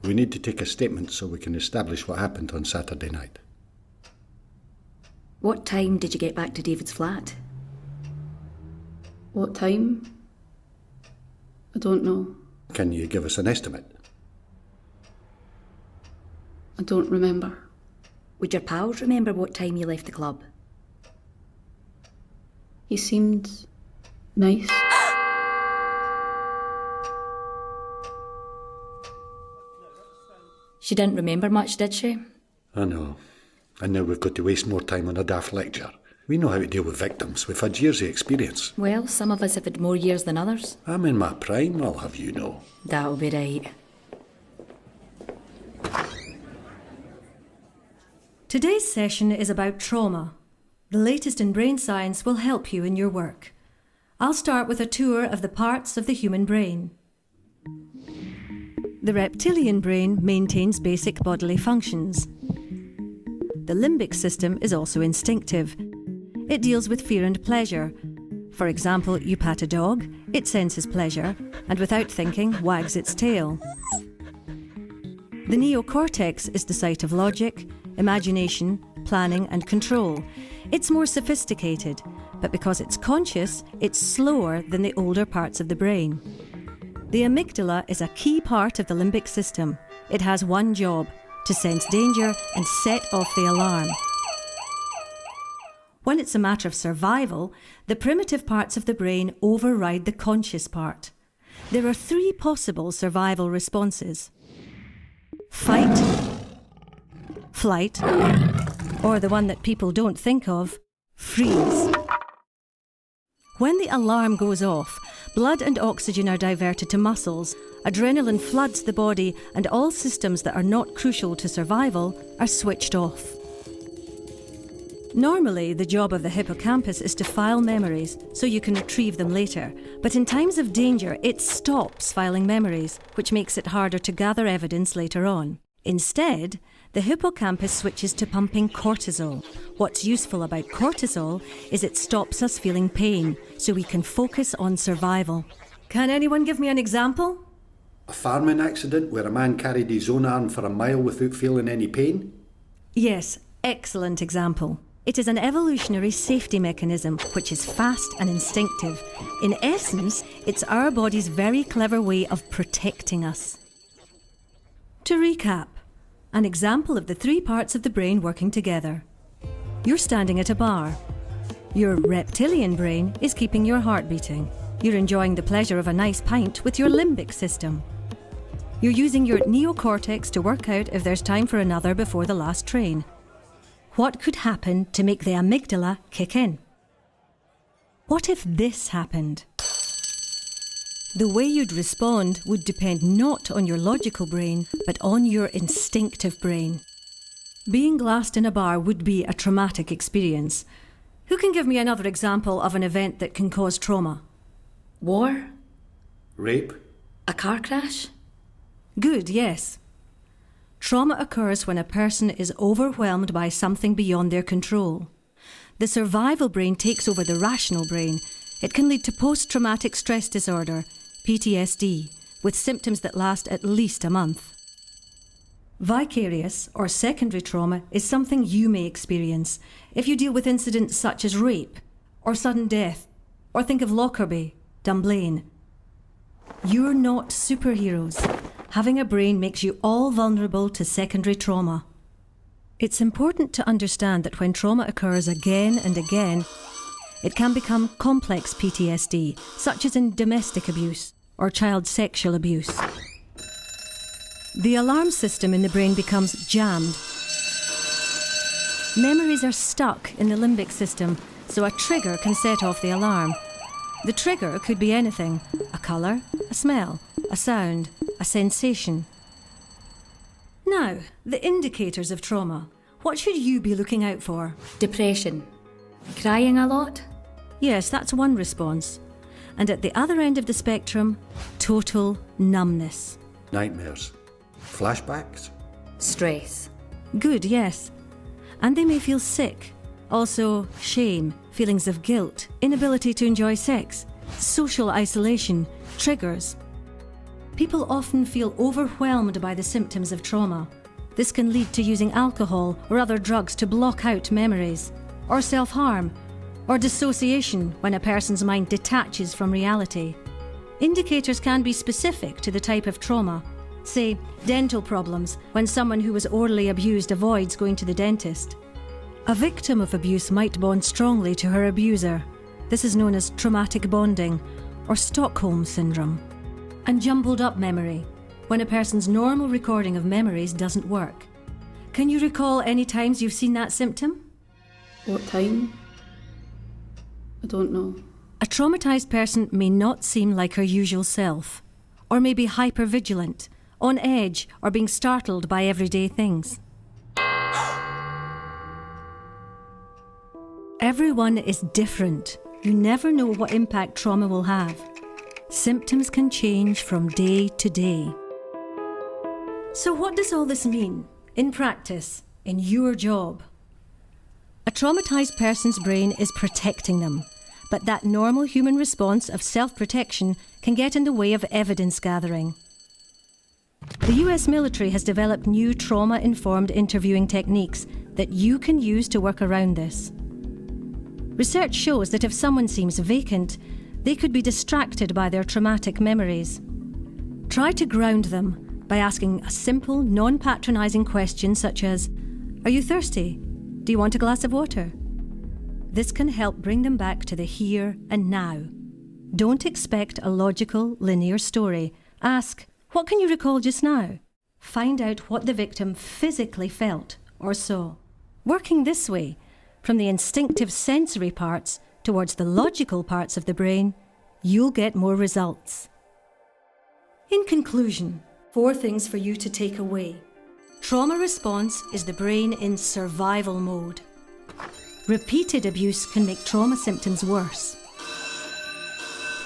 We need to take a statement so we can establish what happened on Saturday night. What time did you get back to David's flat? What time? I don't know. Can you give us an estimate? I don't remember. Would your pals remember what time you left the club? He seemed nice. She didn't remember much, did she? I know. And now we've got to waste more time on a daft lecture. We know how to deal with victims. We've had years of experience. Well, some of us have had more years than others. I'm in my prime, I'll have you know. That'll be right. Today's session is about trauma. The latest in brain science will help you in your work. I'll start with a tour of the parts of the human brain. The reptilian brain maintains basic bodily functions. The limbic system is also instinctive. It deals with fear and pleasure. For example, you pat a dog, it senses pleasure, and without thinking, wags its tail. The neocortex is the site of logic, imagination, planning and control. It's more sophisticated, but because it's conscious, it's slower than the older parts of the brain. The amygdala is a key part of the limbic system. It has one job: to sense danger and set off the alarm. When it's a matter of survival, the primitive parts of the brain override the conscious part. There are 3 possible survival responses: fight, flight, or the one that people don't think of, freeze. When the alarm goes off, blood and oxygen are diverted to muscles, adrenaline floods the body, and all systems that are not crucial to survival are switched off. Normally, the job of the hippocampus is to file memories so you can retrieve them later, but in times of danger, it stops filing memories, which makes it harder to gather evidence later on. Instead, the hippocampus switches to pumping cortisol. What's useful about cortisol is it stops us feeling pain, so we can focus on survival. Can anyone give me an example? A farming accident where a man carried his own arm for a mile without feeling any pain? Yes, excellent example. It is an evolutionary safety mechanism which is fast and instinctive. In essence, it's our body's very clever way of protecting us. To recap, an example of the 3 parts of the brain working together. You're standing at a bar. Your reptilian brain is keeping your heart beating. You're enjoying the pleasure of a nice pint with your limbic system. You're using your neocortex to work out if there's time for another before the last train. What could happen to make the amygdala kick in? What if this happened? The way you'd respond would depend not on your logical brain, but on your instinctive brain. Being glassed in a bar would be a traumatic experience. Who can give me another example of an event that can cause trauma? War? Rape? A car crash? Good, yes. Trauma occurs when a person is overwhelmed by something beyond their control. The survival brain takes over the rational brain. It can lead to post-traumatic stress disorder, PTSD, with symptoms that last at least a month. Vicarious or secondary trauma is something you may experience if you deal with incidents such as rape or sudden death, or think of Lockerbie, Dunblane. You're not superheroes. Having a brain makes you all vulnerable to secondary trauma. It's important to understand that when trauma occurs again and again, it can become complex PTSD, such as in domestic abuse or child sexual abuse. The alarm system in the brain becomes jammed. Memories are stuck in the limbic system, so a trigger can set off the alarm. The trigger could be anything: a colour, a smell, a sound, a sensation. Now, the indicators of trauma. What should you be looking out for? Depression. Crying a lot? Yes, that's one response. And at the other end of the spectrum, total numbness. Nightmares? Flashbacks? Stress. Good, yes. And they may feel sick. Also, shame, feelings of guilt, inability to enjoy sex, social isolation, triggers. People often feel overwhelmed by the symptoms of trauma. This can lead to using alcohol or other drugs to block out memories, or self-harm, or dissociation when a person's mind detaches from reality. Indicators can be specific to the type of trauma. Say, dental problems, when someone who was orally abused avoids going to the dentist. A victim of abuse might bond strongly to her abuser. This is known as traumatic bonding, or Stockholm syndrome. And jumbled up memory, when a person's normal recording of memories doesn't work. Can you recall any times you've seen that symptom? What time? I don't know. A traumatised person may not seem like her usual self, or may be hypervigilant, on edge, or being startled by everyday things. Everyone is different. You never know what impact trauma will have. Symptoms can change from day to day. So what does all this mean, in practice, in your job? A traumatised person's brain is protecting them, but that normal human response of self-protection can get in the way of evidence gathering. The US military has developed new trauma-informed interviewing techniques that you can use to work around this. Research shows that if someone seems vacant, they could be distracted by their traumatic memories. Try to ground them by asking a simple, non-patronising question such as, "Are you thirsty? Do you want a glass of water?" This can help bring them back to the here and now. Don't expect a logical, linear story. Ask, "What can you recall just now?" Find out what the victim physically felt or saw. Working this way, from the instinctive sensory parts towards the logical parts of the brain, you'll get more results. In conclusion, 4 things for you to take away. Trauma response is the brain in survival mode. Repeated abuse can make trauma symptoms worse.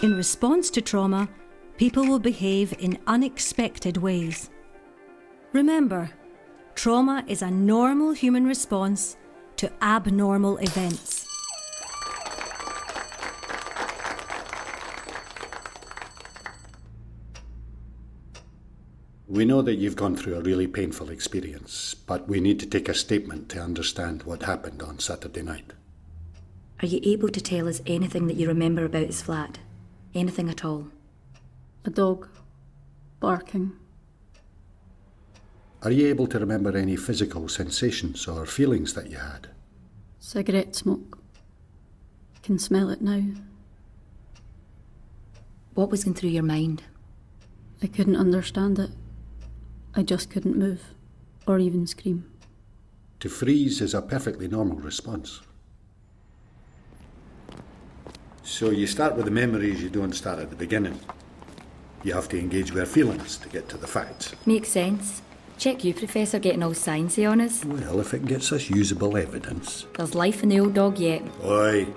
In response to trauma, people will behave in unexpected ways. Remember, trauma is a normal human response to abnormal events. We know that you've gone through a really painful experience, but we need to take a statement to understand what happened on Saturday night. Are you able to tell us anything that you remember about his flat? Anything at all? A dog. Barking. Are you able to remember any physical sensations or feelings that you had? Cigarette smoke. I can smell it now. What was going through your mind? I couldn't understand it. I just couldn't move, or even scream. To freeze is a perfectly normal response. So you start with the memories, you don't start at the beginning. You have to engage with our feelings to get to the facts. Makes sense. Check you, Professor, getting all sciencey on us. Well, if it gets us usable evidence. There's life in the old dog yet. Oi,